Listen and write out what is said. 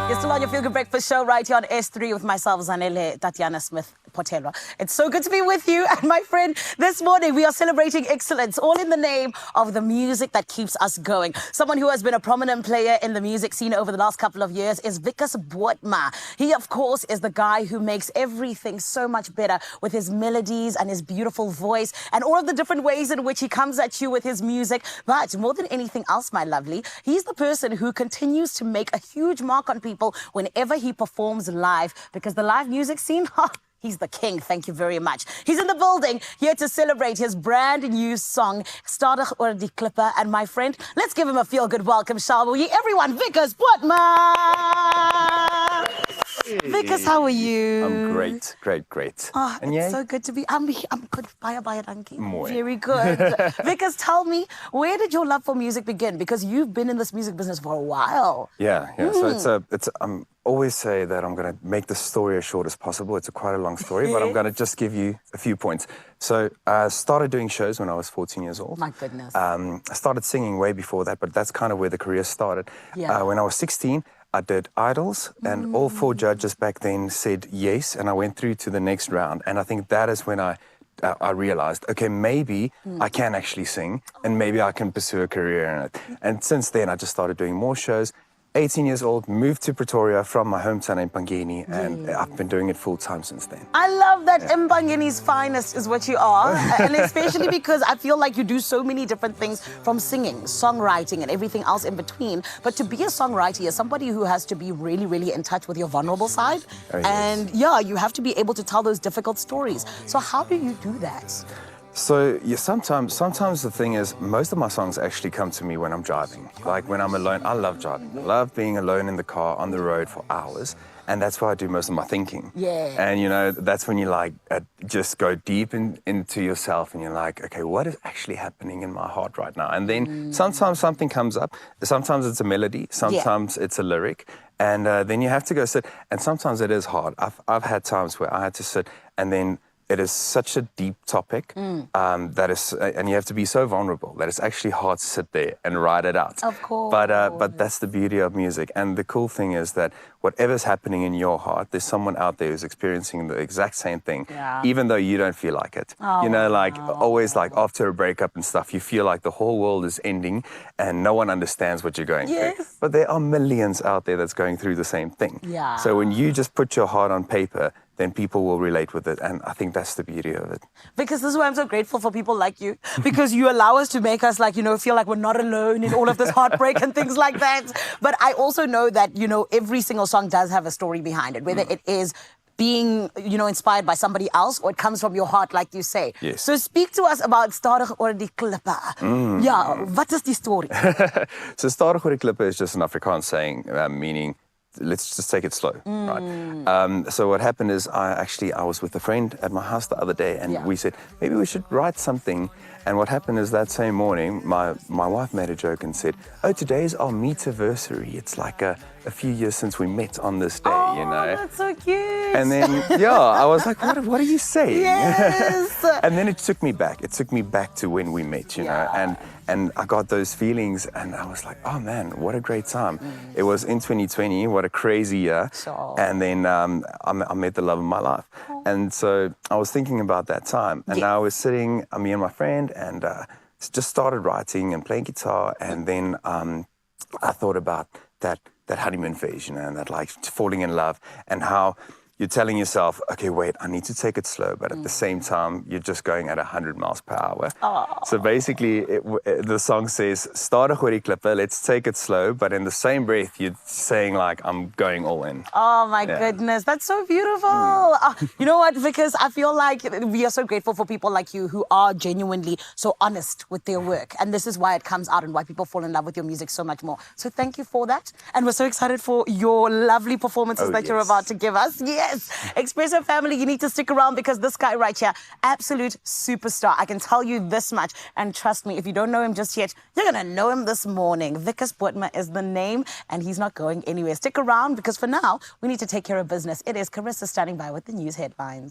You're still on your Feel Good Breakfast show right here on S3 with myself, Zanele Tatiana Smith-Potelwa. It's so good to be with you. And my friend, this morning we are celebrating excellence, all in the name of the music that keeps us going. Someone who has been a prominent player in the music scene over the last couple of years is Wikus Botma. He, of course, is the guy who makes everything so much better with his melodies and his beautiful voice and all of the different ways in which he comes at you with his music. But more than anything else, my lovely, he's the person who continues to make a huge mark on people whenever he performs live, because the live music scene, he's the king. Thank you very much. He's in the building here to celebrate his brand new song, Stadig oor die Klippe. And my friend, let's give him a feel-good welcome, shall we? Everyone, Wikus Botma! Hey. Wikus, how are you? I'm great. Oh, and it's so good to be. I'm good. Bye, dankie. Mooi. Very good. Wikus, tell me, where did your love for music begin? Because you've been in this music business for a while. Yeah. So it's always say that I'm going to make the story as short as possible. It's quite a long story, but I'm going to just give you a few points. So I started doing shows when I was 14 years old. My goodness. I started singing way before that, but that's kind of where the career started. Yeah. When I was 16, I did Idols, and all 4 judges back then said yes, and I went through to the next round. And I think that is when I realized, okay, maybe I can actually sing, and maybe I can pursue a career in it. And since then, I just started doing more shows. 18 years old, moved to Pretoria from my hometown in Pangeni, and I've been doing it full time since then. I love that Mpangeni's finest is what you are, and especially because I feel like you do so many different things, from singing, songwriting, and everything else in between. But to be a songwriter, you're somebody who has to be really in touch with your vulnerable side. Oh, yes. And yeah, you have to be able to tell those difficult stories. So how do you do that? So yeah, sometimes the thing is, most of my songs actually come to me when I'm driving. Like when I'm alone, I love driving. I love being alone in the car on the road for hours. And that's why I do most of my thinking. Yeah. And you know, that's when you like just go deep into yourself, and you're like, okay, what is actually happening in my heart right now? And then sometimes something comes up. Sometimes it's a melody. Sometimes it's a lyric. And then you have to go sit. And sometimes it is hard. I've had times where I had to sit, and then it is such a deep topic that is, and you have to be so vulnerable that it's actually hard to sit there and write it out. Of course. But that's the beauty of music. And the cool thing is that whatever's happening in your heart, there's someone out there who's experiencing the exact same thing, even though you don't feel like it. Oh, you know, like always, like after a breakup and stuff, you feel like the whole world is ending and no one understands what you're going through. But there are millions out there that's going through the same thing. Yeah. So when you just put your heart on paper, then people will relate with it. And I think that's the beauty of it. Because this is why I'm so grateful for people like you, because you allow us to make us, like, you know, feel like we're not alone in all of this heartbreak and things like that. But I also know that, you know, every single song does have a story behind it, whether it is being, you know, inspired by somebody else or it comes from your heart, like you say. Yes. So speak to us about Stadig oor die Klippe. Yeah, what is the story? So Stadig oor die Klippe is just an Afrikaans saying, meaning let's just take it slow, right? So what happened is I was with a friend at my house the other day, and we said, maybe we should write something. And what happened is that same morning, my wife made a joke and said, oh, today's our meet-anniversary. It's like a few years since we met on this day, you know. That's so cute. And then, I was like, what are you saying? Yes. And then it took me back. It took me back to when we met, you know, and I got those feelings, and I was like, oh man, what a great time. It was in 2020, what a crazy year. Sure. And then I met the love of my life. And so I was thinking about that time, and I was sitting, me and my friend, and just started writing and playing guitar, and then I thought about that honeymoon phase, you know, and that like falling in love, and how you're telling yourself, okay, wait, I need to take it slow, but at the same time, you're just going at 100 miles per hour. So basically, the song says, Stadig oor die Klippe, let's take it slow, but in the same breath, you're saying like, I'm going all in. Oh my goodness, that's so beautiful. You know what, Wikus, I feel like we are so grateful for people like you who are genuinely so honest with their work. And this is why it comes out and why people fall in love with your music so much more. So thank you for that. And we're so excited for your lovely performances that you're about to give us. Yes, Expresso family, you need to stick around, because this guy right here, absolute superstar. I can tell you this much. And trust me, if you don't know him just yet, you're going to know him this morning. Wikus Botma is the name, and he's not going anywhere. Stick around, because for now, we need to take care of business. It is Carissa standing by with the news headlines.